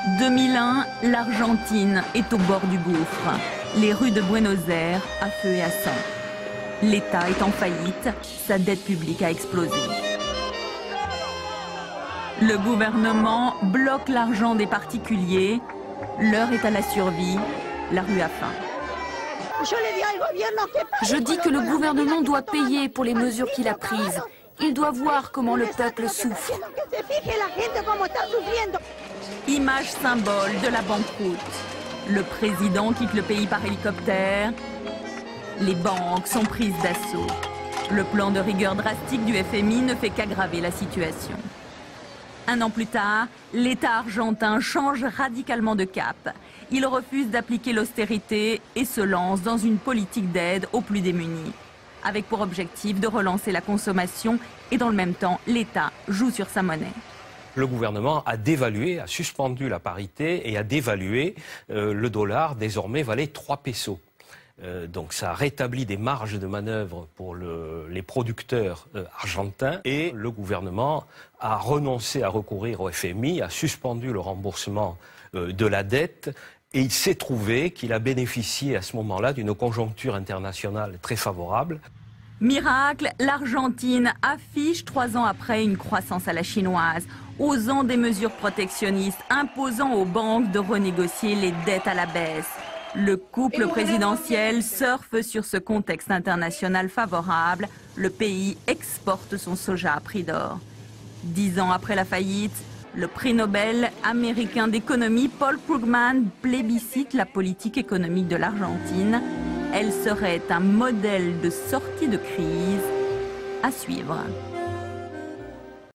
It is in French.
2001, l'Argentine est au bord du gouffre. Les rues de Buenos Aires à feu et à sang. L'État est en faillite, sa dette publique a explosé. Le gouvernement bloque l'argent des particuliers. L'heure est à la survie, la rue a faim. Je dis que le gouvernement doit payer pour les mesures qu'il a prises. Il doit voir comment le peuple souffre. Image symbole de la banqueroute. Le président quitte le pays par hélicoptère. Les banques sont prises d'assaut. Le plan de rigueur drastique du FMI ne fait qu'aggraver la situation. Un an plus tard, l'État argentin change radicalement de cap. Il refuse d'appliquer l'austérité et se lance dans une politique d'aide aux plus démunis, avec pour objectif de relancer la consommation et dans le même temps, l'État joue sur sa monnaie. Le gouvernement a dévalué, a suspendu la parité et a dévalué le dollar, désormais valait 3 pesos. Donc ça a rétabli des marges de manœuvre pour les producteurs argentins et le gouvernement a renoncé à recourir au FMI, a suspendu le remboursement de la dette et il s'est trouvé qu'il a bénéficié à ce moment-là d'une conjoncture internationale très favorable. Miracle, l'Argentine affiche 3 ans après une croissance à la chinoise, osant des mesures protectionnistes, imposant aux banques de renégocier les dettes à la baisse. Le couple présidentiel surfe sur ce contexte international favorable. Le pays exporte son soja à prix d'or. 10 ans après la faillite, le prix Nobel américain d'économie Paul Krugman plébiscite la politique économique de l'Argentine. Elle serait un modèle de sortie de crise à suivre.